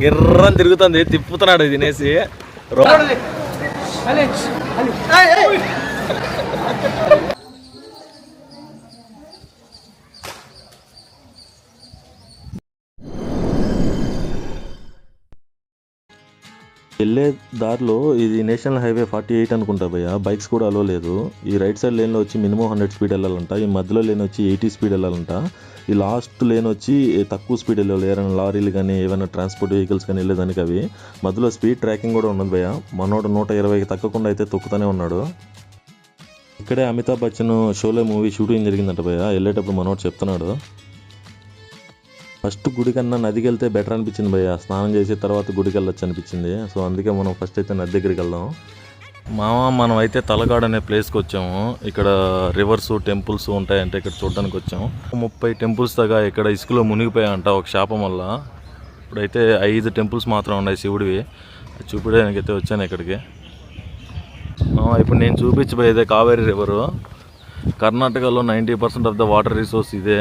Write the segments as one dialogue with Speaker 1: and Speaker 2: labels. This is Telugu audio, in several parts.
Speaker 1: గిర్రని తిరుగుతుంది, తిప్పుతున్నాడు తినేసి. వెళ్ళే దారిలో ఇది నేషనల్ హైవే 48 అనుకుంటా భయ్య. బైక్స్ కూడా అలో లేదు. ఈ రైట్ సైడ్ లేన్లో వచ్చి మినిమం 100 స్పీడ్ వెళ్ళాలంట. ఈ మధ్యలో లేన్ వచ్చి 80 స్పీడ్ వెళ్ళాలంట. ఈ లాస్ట్ లేన్ వచ్చి తక్కువ స్పీడ్ వెళ్ళాలి, ఏమైనా లారీలు కానీ ఏమైనా ట్రాన్స్పోర్ట్ వెహికల్స్ కానీ వెళ్ళేదానికి. అవి మధ్యలో స్పీడ్ ట్రాకింగ్ కూడా ఉన్నది భయ్య. మనోడు 120కి తగ్గకుండా అయితే తొక్కుతూనే ఉన్నాడు. ఇక్కడే అమితాబ్ బచ్చన్ షోలే మూవీ షూటింగ్ జరిగిందంట భయ్య. వెళ్ళేటప్పుడు మనోడు చెప్తున్నాడు. ఫస్ట్ గుడి కన్నా నదికి వెళ్తే బెటర్ అనిపించింది భయ్య. స్నానం చేసిన తర్వాత గుడికి వెళ్ళొచ్చు అనిపించింది. సో అందుకే మనం ఫస్ట్ అయితే నది దగ్గరికి వెళ్దాం. మనం అయితే తలకాడ్ అనే ప్లేస్కి వచ్చాము. ఇక్కడ రివర్స్ టెంపుల్స్ ఉంటాయంటే ఇక్కడ చూడడానికి వచ్చాము. 30 టెంపుల్స్ దాకా ఇక్కడ ఇసుకలో మునిగిపోయాయంట ఒక శాపం వల్ల. ఇప్పుడైతే 5 టెంపుల్స్ మాత్రం ఉన్నాయి శివుడివి. చూపించడానికి అయితే వచ్చాను ఇక్కడికి. ఇప్పుడు నేను చూపించబోయేదే కావేరీ రివరు. కర్ణాటకలో 90% ఆఫ్ ద వాటర్ రిసోర్స్ ఇదే.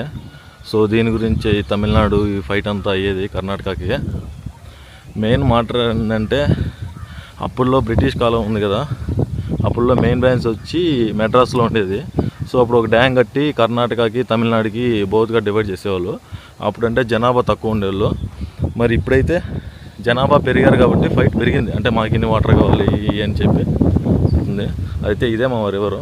Speaker 1: సో దీని గురించి తమిళనాడు ఈ ఫైట్ అంతా అయ్యేది కర్ణాటకకి. మెయిన్ మ్యాటర్ ఏంటంటే అప్పుడులో బ్రిటిష్ కాలం ఉంది కదా, అప్పుడులో మెయిన్ బ్రాంచ్ వచ్చి మెడ్రాస్లో ఉండేది. సో అప్పుడు ఒక డ్యామ్ కట్టి కర్ణాటకకి తమిళనాడుకి బోత్గా డివైడ్ చేసేవాళ్ళు. అప్పుడంటే జనాభా తక్కువ ఉండేవాళ్ళు. మరి ఇప్పుడైతే జనాభా పెరిగారు కాబట్టి ఫైట్ పెరిగింది. అంటే మాకు ఇన్ని వాటర్ కావాలి అని చెప్పి ఉంది. అయితే ఇదే మా రివరు.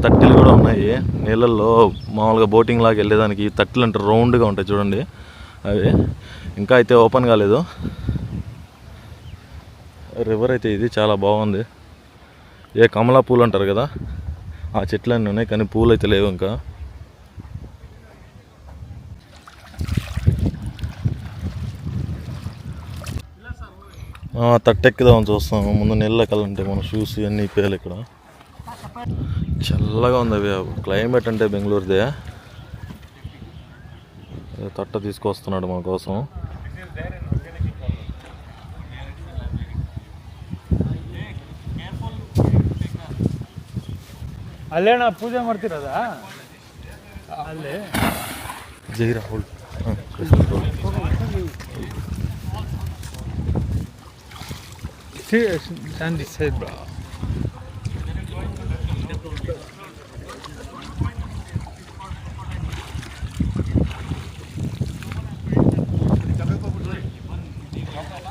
Speaker 1: తట్టెలు కూడా ఉన్నాయి నీళ్ళల్లో. మామూలుగా బోటింగ్ లాగా వెళ్ళేదానికి తట్టెలు అంటే రౌండ్గా ఉంటాయి చూడండి. అవి ఇంకా అయితే ఓపెన్ కాలేదు. రివర్ అయితే ఇది చాలా బాగుంది. కమలా పూలు అంటారు కదా, ఆ చెట్లు అన్నీ ఉన్నాయి కానీ పూలు అయితే లేవు ఇంకా. తట్టెక్కుదామని చూస్తాము. ముందు నీళ్ళ కలంటే మన షూస్ ఇవన్నీ ఇప్పేయాలి. ఇక్కడ చల్లగా ఉంది అవి. క్లైమేట్ అంటే బెంగళూరుదే. తట్ట తీసుకొస్తున్నాడు మన కోసం.
Speaker 2: ಅಲ್ಲೇನ ಪೂಜೆ ಮಾಡ್ತಿರೋದಾ? ಅಲ್ಲೇ
Speaker 1: ಜೈ ರಾಹುಲ್.
Speaker 2: ಶಾಂತಿ ಸೈಡ್ ಬ್ರಾ.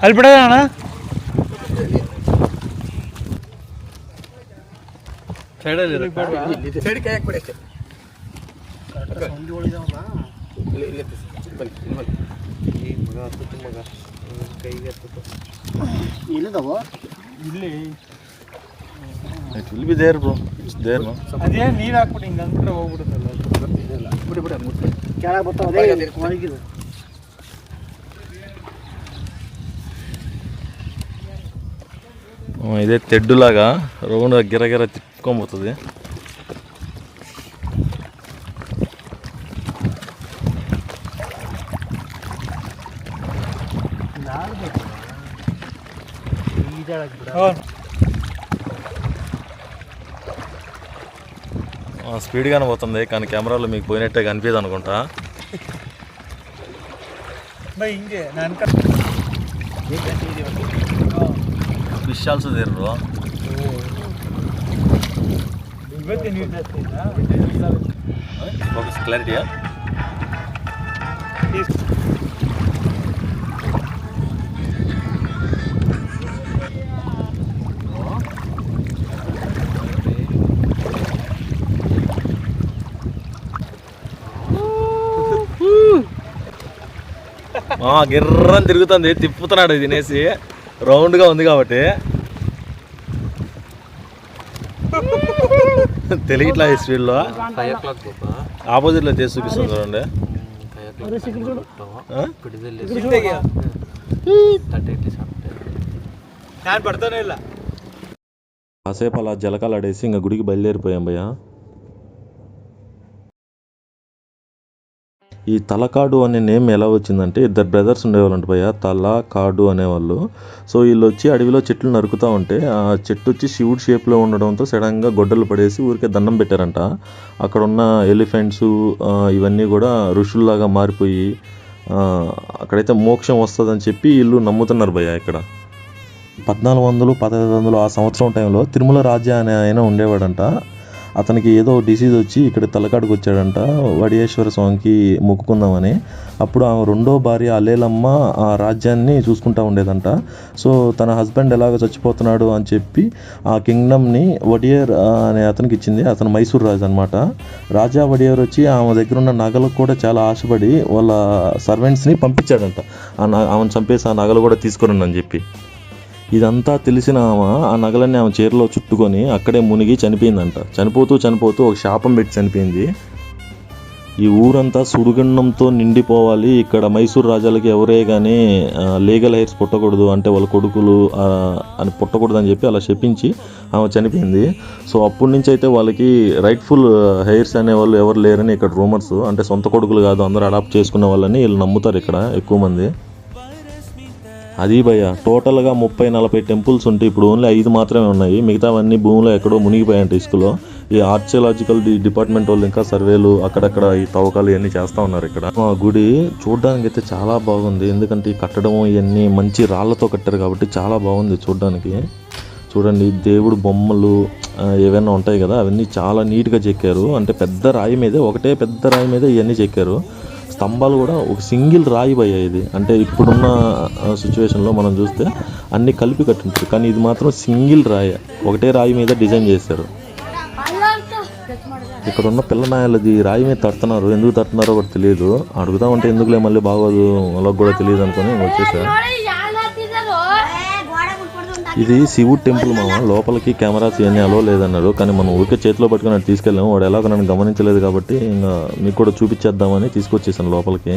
Speaker 2: ಅಲ್ಲಿ ಬಿಡೋಣ ಸೈಡಲ್ಲಿ ಸೈಡ್ ಕೈ ಹಾಕ್ಬಿಡಿ ಅಷ್ಟೇ. ಅದೇ ನೀರು ಹಾಕ್ಬಿಟ್ಟು ಹಿಂಗೆ ಅಂದ್ಬಿಟ್ರೆ ಹೋಗ್ಬಿಡುತ್ತಲ್ಲ. ಬಿಡಿ ಬಿಡಿ ಕೆಳಗೆ ಬರ್ತಾವೆ.
Speaker 1: ఇదే తెడ్డులాగా రౌండ్ గిరగిర తిప్పుకోబోతుంది. స్పీడ్గానే పోతుంది కానీ కెమెరాలో మీకు పోయినట్టే కనిపించదు అనుకుంటా. Fish also there bro. Focus ಕ್ಲಾರಿಟಿಯಾ? గిర్రని తిరుగుతుంది, తిప్పుతున్నాడు తినేసి. రౌండ్గా ఉంది కాబట్టి తెలియట్లా. ఈ స్పీడ్లో ఆపోజిట్లో చేసి చూపిస్తుంది చూడండి. కాసేపు అలా జలకాలాడేసి ఇంకా గుడికి బయలుదేరిపోయాం భయ్య. ఈ తలకాడు అనే నేమ్ ఎలా వచ్చిందంటే ఇద్దరు బ్రదర్స్ ఉండేవాళ్ళంట భయ్య, తలకాడు అనేవాళ్ళు. సో వీళ్ళు వచ్చి అడవిలో చెట్లు నరుకుతూ ఉంటే ఆ చెట్టు వచ్చి శివుడు షేప్లో ఉండడంతో సడన్గా గొడ్డలు పడేసి ఊరికే దండం పెట్టారంట. అక్కడ ఉన్న ఎలిఫెంట్స్ ఇవన్నీ కూడా ఋషుల్లాగా మారిపోయి అక్కడైతే మోక్షం వస్తుందని చెప్పి వీళ్ళు నమ్ముతున్నారు భయ్య. ఇక్కడ 1400, 1500 ఆ సంవత్సరం టైంలో తిరుమల రాజా అనే ఆయన ఉండేవాడంట. అతనికి ఏదో డిసీజ్ వచ్చి ఇక్కడ తలకాడుకు వచ్చాడంట వడియేశ్వర స్వామికి మొక్కుకుందామని. అప్పుడు ఆమె రెండో భార్య అలేలమ్మ ఆ రాజ్యాన్ని చూసుకుంటా ఉండేదంట. సో తన హస్బెండ్ ఎలాగ చచ్చిపోతున్నాడు అని చెప్పి ఆ కింగ్డమ్ని వడియర్ అనే అతనికి ఇచ్చింది. అతను మైసూర్ రాజు అనమాట. రాజా వడియర్ వచ్చి ఆమె దగ్గర ఉన్న నగలకు కూడా చాలా ఆశపడి వాళ్ళ సర్వెంట్స్ని పంపించాడంట. ఆమెను చంపేసి ఆ నగలు కూడా తీసుకురండి అని చెప్పి. ఇదంతా తెలిసిన ఆమె ఆ నగలన్నీ ఆమె చీరలో చుట్టుకొని అక్కడే మునిగి చనిపోయిందంట. చనిపోతూ ఒక శాపం పెట్టి చనిపోయింది. ఈ ఊరంతా సుడిగుండంతో నిండిపోవాలి, ఇక్కడ మైసూర్ రాజాలకి ఎవరే కానీ లీగల్ హెయిర్స్ పుట్టకూడదు, అంటే వాళ్ళ కొడుకులు అని పుట్టకూడదు అని చెప్పి అలా చెప్పించి ఆమె చనిపోయింది. సో అప్పటి నుంచి అయితే వాళ్ళకి రైట్ఫుల్ హెయిర్స్ అనేవాళ్ళు ఎవరు లేరని ఇక్కడ రూమర్స్. అంటే సొంత కొడుకులు కాదు, అందరూ అడాప్ట్ చేసుకునే వాళ్ళని వీళ్ళు నమ్ముతారు ఇక్కడ ఎక్కువ మంది. అది భయ్య టోటల్గా 30-40 టెంపుల్స్ ఉంటాయి. ఇప్పుడు ఓన్లీ 5 మాత్రమే ఉన్నాయి, మిగతావన్నీ భూమిలో ఎక్కడో మునిగిపోయాయంట ఇసుకలో. ఈ ఆర్కియాలజికల్ డిపార్ట్మెంట్ వాళ్ళు ఇంకా సర్వేలు అక్కడక్కడ ఈ తవ్వకాలు ఇవన్నీ చేస్తూ ఉన్నారు. ఇక్కడ ఆ గుడి చూడడానికి అయితే చాలా బాగుంది, ఎందుకంటే ఈ కట్టడం ఇవన్నీ మంచి రాళ్లతో కట్టారు కాబట్టి చాలా బాగుంది చూడడానికి. చూడండి దేవుడు బొమ్మలు ఏవైనా ఉంటాయి కదా, అవన్నీ చాలా నీట్గా చెక్కారు. అంటే పెద్ద రాయి మీదే, ఒకటే పెద్ద రాయి మీద ఇవన్నీ చెక్కారు. స్తంభాలు కూడా ఒక సింగిల్ రాయి భయ్య ఇది. అంటే ఇప్పుడున్న సిచ్యువేషన్లో మనం చూస్తే అన్ని కలిపి కట్టింటారు, కానీ ఇది మాత్రం సింగిల్ రాయి, ఒకటే రాయి మీద డిజైన్ చేశారు. ఇక్కడ ఉన్న పిల్లనాయలది రాయి మీద తడుతున్నారు, ఎందుకు తడుతున్నారో కూడా తెలియదు. అడుగుదామంటే ఎందుకులే మళ్ళీ బాగోదు వాళ్ళకి కూడా తెలియదు అనుకుని వచ్చేసా. ఇది శివుడు టెంపుల్ మామ, లోపలికి కెమెరాస్ ఇవన్నీ అలో లేదన్నారు. కానీ మనం ఊరికే చేతిలో పట్టుకుని తీసుకెళ్ళాము. వాడు ఎలాగో నన్ను గమనించలేదు కాబట్టి ఇంకా మీకు కూడా చూపించేద్దామని తీసుకొచ్చేసాను లోపలికి.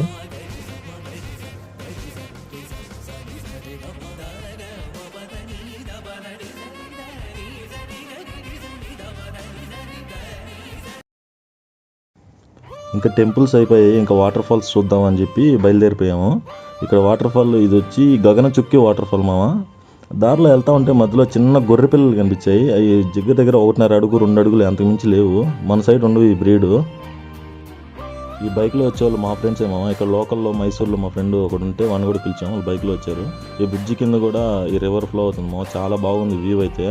Speaker 1: ఇంకా టెంపుల్స్ అయిపోయాయి, ఇంకా వాటర్ ఫాల్స్ చూద్దామని చెప్పి బయలుదేరిపోయాము. ఇక్కడ వాటర్ ఫాల్ ఇది వచ్చి గగనచుక్కి వాటర్ ఫాల్ మామ. దారిలో వెళ్తా ఉంటే మధ్యలో చిన్న గొర్రె పిల్లలు కనిపించాయి. అవి దగ్గర 1.5 అడుగు 2 అడుగులు అంతకుమించి లేవు. మన సైడ్ ఉండవు ఈ బ్రీడు. ఈ బైక్లో వచ్చేవాళ్ళు మా ఫ్రెండ్స్ ఏమో. ఇక్కడ లోకల్లో మైసూర్లో మా ఫ్రెండ్ ఒకడు ఉంటే వాడిని కూడా పిలిచాము, వాళ్ళు బైక్లో వచ్చారు. ఈ బ్రిడ్జి కింద కూడా ఈ రివర్ ఫ్లో అవుతుంది మా, చాలా బాగుంది వ్యూ అయితే.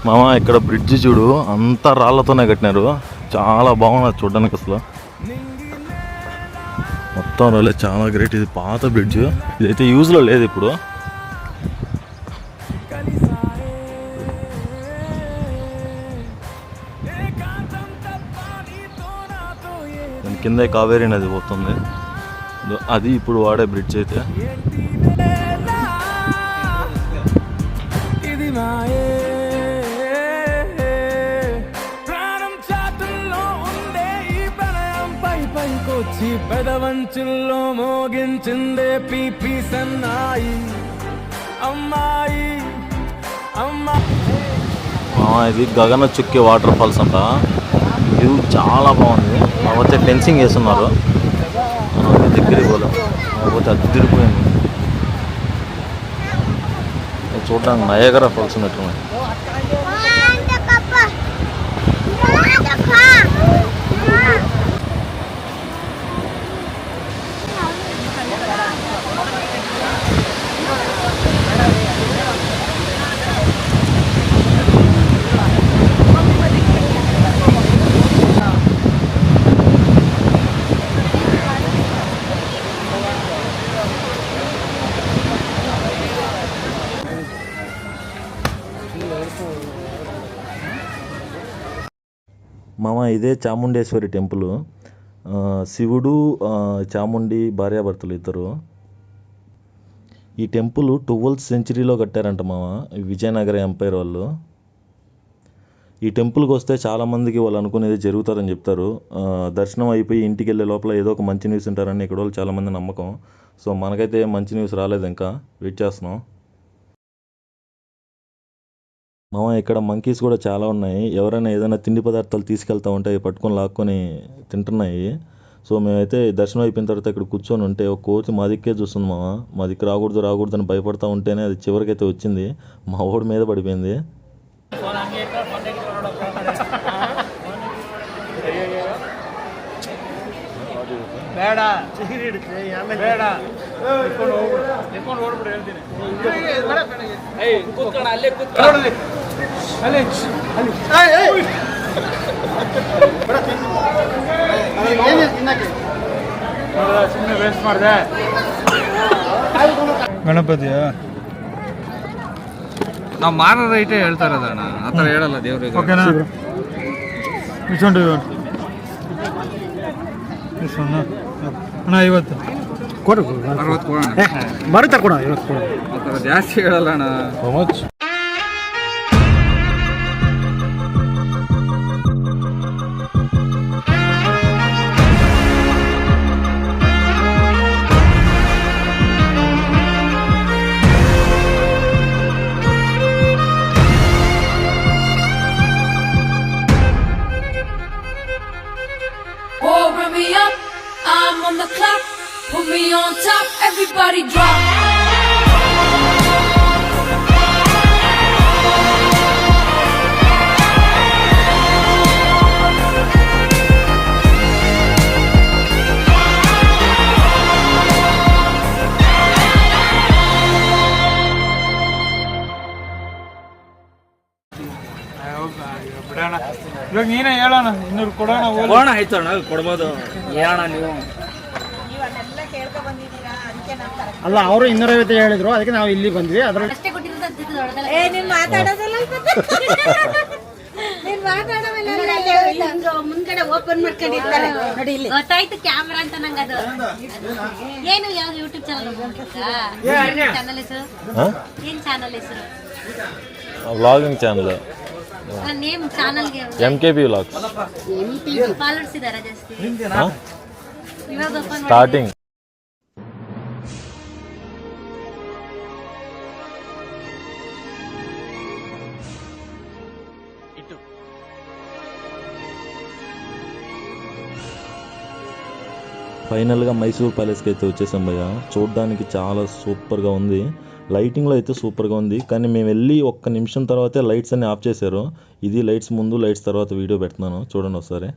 Speaker 1: మామ ఇక్కడ బ్రిడ్జ్ చూడు, అంతా రాళ్లతోనే కట్టినారు, చాలా బాగున్నది చూడడానికి. అసలు మొత్తం రాలే, చాలా గ్రేట్. ఇది పాత బ్రిడ్జ్, ఇదైతే యూజ్లో లేదు ఇప్పుడు. దాని కింద కావేరీ నది పోతుంది, అది ఇప్పుడు వాడే బ్రిడ్జ్ అయితే.
Speaker 3: పెదవంచుల్లో మోగించిందే పీపీ సన్నాయి అమ్మాయి
Speaker 1: ఇది గగనచుక్కి వాటర్ ఫాల్స్ అంట. వ్యూ చాలా బాగుంది. కాకపోతే ఫెన్సింగ్ వేస్తున్నారు, దగ్గరికి పోలేం, కాకపోతే అదిరిపోయింది. చూడడానికి నయాగరా ఫాల్స్ ఉన్నట్టున్నాయి. మామ ఇదే చాముండేశ్వరి టెంపుల్. శివుడు చాముండి భార్యాభర్తలు ఇద్దరు. ఈ టెంపుల్ 12th centuryలో కట్టారంట మామ, విజయనగర ఎంపైర్ వాళ్ళు. ఈ టెంపుల్కి వస్తే చాలామందికి వాళ్ళు అనుకునేది జరుగుతారని చెప్తారు. దర్శనం అయిపోయి ఇంటికి వెళ్ళే లోపల ఏదో ఒక మంచి న్యూస్ ఉంటారని ఇక్కడ వాళ్ళు చాలామంది నమ్మకం. సో మనకైతే మంచి న్యూస్ రాలేదు, ఇంకా వెయిట్ చేస్తున్నాం. మామ ఇక్కడ మంకీస్ కూడా చాలా ఉన్నాయి. ఎవరైనా ఏదైనా తిండి పదార్థాలు తీసుకెళ్తా ఉంటే అవి పట్టుకొని లాక్కొని తింటున్నాయి. సో మేమైతే దర్శనం అయిపోయిన తర్వాత ఇక్కడ కూర్చొని ఉంటే ఒక కోతి మా దిక్కే చూస్తుంది మామ. మా దిక్కు రాకూడదు అని భయపడతా ఉంటేనే అది చివరికైతే వచ్చింది. మా ఊడి మీద పడిపోయింది.
Speaker 2: ಬೇಡ ಬೇಡ ಓಡ್ಬಿಡು ಹೇಳ್ತೀನಿ. ಅಲ್ಲೇ ಸುಮ್ಮನೆ ವೇಸ್ಟ್ ಮಾಡಿದೆ. ಗಣಪತಿಯ ನಾವು ಮಾರೋ ರೈಟೇ ಹೇಳ್ತಾ ಇರೋದಣ್ಣ, ಆ ಥರ ಹೇಳಲ್ಲ ದೇವ್ರಿಗೆ. ಓಕೆನಾ? ಇಸ್ಕೊಂಡು ಅಣ್ಣ 50 ಕೊಡು, 60 ಕೊಡೋಣ. ಬರುತ್ತೆ ಕೊಡ, 50 ಕೊಡ. ಆ ಥರ ಜಾಸ್ತಿ ಹೇಳಲ್ಲ ಅಣ್ಣ. How much?
Speaker 4: I'm on the clock, put me on top, everybody drop.
Speaker 2: ಬಿಡೋಣ, ಇವಾಗ ನೀನೇ ಹೇಳೋಣ, 200 ಕೊಡೋಣ.
Speaker 5: ಕೊಡೋಣ, ಆಯ್ತು ಅಣ್ಣ, ಕೊಡ್ಬೋದು. ಹೇಳೋಣ ನೀವು.
Speaker 2: ಅಲ್ಲ, ಅವರು 250 ಹೇಳಿದ್ರು, ಅದಕ್ಕೆ ನಾವು ಇಲ್ಲಿ ಬಂದ್ವಿ. ಅದ್ರಲ್ಲಿ
Speaker 6: ಮುಂದ್ಗಡೆ ಓಪನ್ ಮಾಡ್ಕೊಂಡಿರ್ತಾರೆ ನೋಡಿ, ಇಲ್ಲಿ ಗೊತ್ತಾಯ್ತು ಕ್ಯಾಮ್ರಾ ಅಂತ ನಂಗೆ. ಅದು ಏನು ಯಾವ್ದು ಯೂಟ್ಯೂಬ್ ಚಾನಲ್ ಹೆಸರು? ಏನ್ ಚಾನಲ್ ಹೆಸರು?
Speaker 1: ವ್ಲಾಗಿಂಗ್ ಚಾನಲ್,
Speaker 6: ನೇಮ್ ಚಾನಲ್ಗೆ
Speaker 1: MKB ವ್ಲಾಗ್ಸ್.
Speaker 6: ಫಾಲೋವರ್ಸ್ ಇದಾರಾ ಜಾಸ್ತಿ? ಇವಾಗ ಓಪನ್
Speaker 1: ಸ್ಟಾರ್ಟಿಂಗ್. ఫైనల్గా మైసూర్ ప్యాలెస్కి అయితే వచ్చేసాం భయ్య. చూడడానికి చాలా సూపర్గా ఉంది. లైటింగ్లో అయితే సూపర్గా ఉంది, కానీ మేము వెళ్ళి 1 నిమిషం తర్వాతే లైట్స్ అన్ని ఆఫ్ చేశారు. ఇది లైట్స్ ముందు లైట్స్ తర్వాత వీడియో పెడుతున్నాను, చూడండి ఒకసారి.